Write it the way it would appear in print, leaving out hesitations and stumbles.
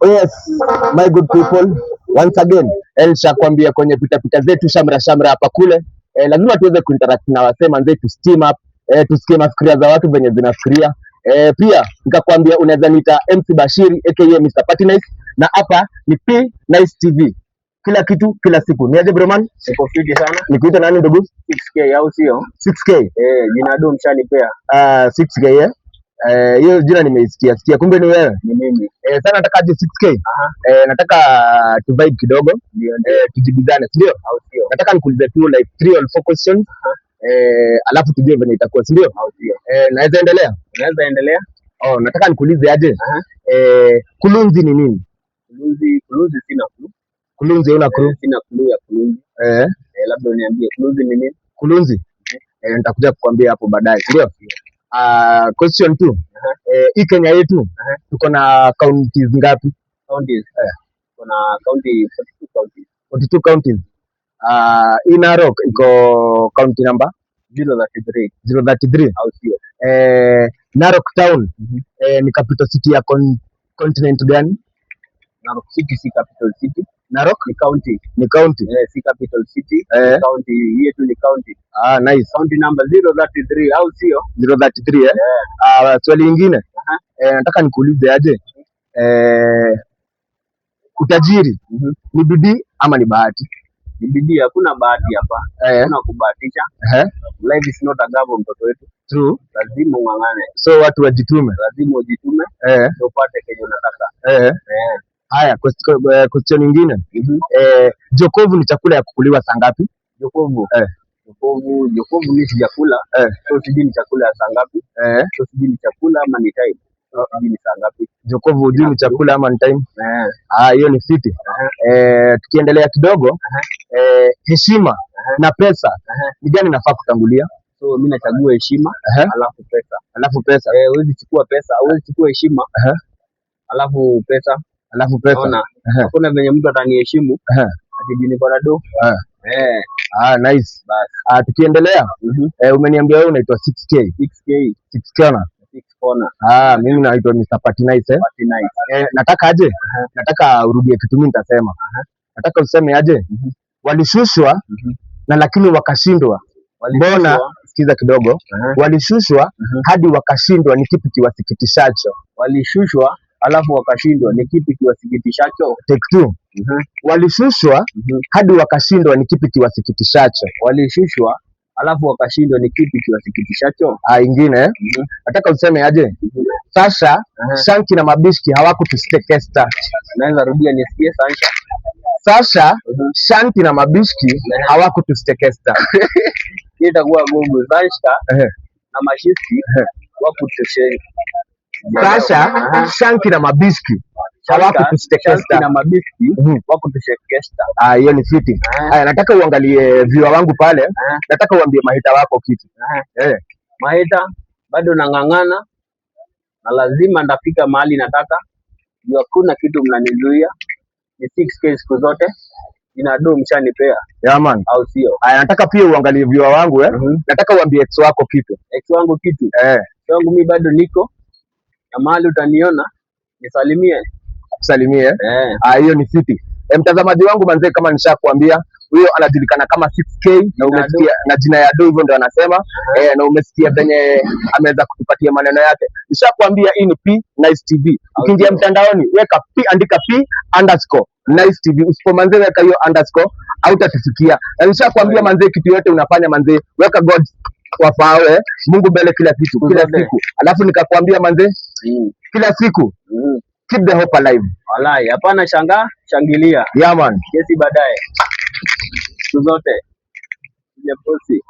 Yes, my good people, once again, nishakwambia kwenye pita zetu shamra hapa kule, lazima tuweze kuinteract na wasema zetu steam up, tusikie mafikiria za watu venye zinafikiria. Pia nikakwambia unaweza nita MC Bashiri aka Mr. Party Nice, na hapa ni P Nice TV. Kila kitu kila siku. Niaje bro man? Siko fiti sana. Nikuita nani ndugu? 6K au sio? 6K. Jina do mshanipea. 6K hiyo jina nimeisikia. Kumbe ni wewe? Ni mimi. Sasa nataka aje 6K. Nataka tu vibe kidogo. Tujibizane, ndio? Au sio? Nataka nikuulize tu like 3 or 4 questions. Alafu tujue venye itakuwa, ndio? Au sio? Naweza endelea? Unaweza endelea? Nataka nikuulize aje. Kulunzi ni nini? Kulunzi sina clue. Kulunzi una clue? Sina clue ya kulunzi. Labda uniambie kulunzi ni nini? Kulunzi? Nitakuja kukwambia hapo baadaye, ndio? Question 2. Hii Kenya yetu tuko na counties ngapi? Counties. Kuna county 42 counties. 42 counties. In Narok iko county number 033. 033. Au sio? Narok town ni capital city ya continent gani? Narok city si capital city. Narok ni county. Ni county. Si capital city. County yetu ni county. Nice. County number 033 au sio? 033 swali lingine. Nataka nikuulize aje. Utajiri ni bidii ama ni bahati? Ni bidii, hakuna bahati hapa. Hakuna kubahatisha. Life is not a gamble mtoto wetu. True. Lazima ung'ang'ane. So watu wajitume. Lazima ujitume. Ndio upate kenye unataka. Haya, question nyingine. Jokovu ni chakula ya kukuliwa saa ngapi? Jokovu. Jokovu ni chakula. So sijui ni chakula ya saa ngapi. So sijui ni chakula ama ni time. Sijui ni saa ngapi. Jokovu hujui ni chakula ama ni time? Hiyo ni fiti. Tukiendelea kidogo, heshima na pesa ni gani nafaa kutangulia? So mimi nachagua heshima alafu pesa. Alafu pesa. Huwezi chukua pesa, huwezi chukua heshima alafu pesa. Unaona? Hakuna venye mtu ataniheshimu ati niko na do. Nice. Bas. Tukiendelea, umeniambia wewe unaitwa 6K. 6K na 6 corner. Mimi naitwa Mr. Party Nice. Party Nice. Nataka aje? Nataka urudie kitu mimi nitasema. Nataka useme aje? Walishushwa na lakini wakashindwa. Mbona? Sikiza kidogo. Walishushwa hadi wakashindwa, ni kipi kiwasikitishacho? Walishushwa alafu wakashindwa, ni kipi kiwasikitishacho? Take 2. Walishushwa hadi wakashindwa, ni kipi kiwasikitishacho? Walishushwa alafu wakashindwa, ni kipi kiwasikitishacho? Ingine, nataka useme aje? Sasha, Shanki na Mabishki hawakutustekesta. Naweza rudia nisikie Sasha. Sasha, Shanki na Mabishki hawakutustekesta. Itakuwa gugu. Sasha na Mabishki wakutusheni. Sasha, Shanki na Mabishki hawakutustekesta. Na Mabishki wakutushekesta. Hiyo ni fiti. Nataka uangalie viewer wangu pale. Nataka uambie mahita wako kitu. Mahita bado nang'ang'ana na lazima ndafika mahali nataka. Hakuna kitu mnanizuia. Ni 6K siku zote. Inado mshanipea. Yeah man. Au sio? Nataka pia uangalie viewer wangu Nataka uambie ex wako kitu. Ex wangu kitu? Ex wangu mimi bado niko. Na mahali utaniona nisalimie. Salimie. Hiyo ni fiti. Mtazamaji wangu manze, kama nishakwambia huyo anajulikana kama 6K na umesikia na jina ya do hivyo ndo anasema. Na umesikia venye ameweza kutupatia maneno yake. Nishakwambia hii ni P Nice TV. Ukiingia mtandaoni weka P, andika P_Nice TV. Usipomanze weka hiyo underscore hautatufikia. Na nishakwambia manze, kitu yote unafanya manze weka God wafawe Mungu mbele kila kitu kila siku. Alafu nikakwambia manze kila siku keep the hope alive. Walai, hapana shangilia. Yeah man. Kesi baadaye. Siku zote. Ile posi.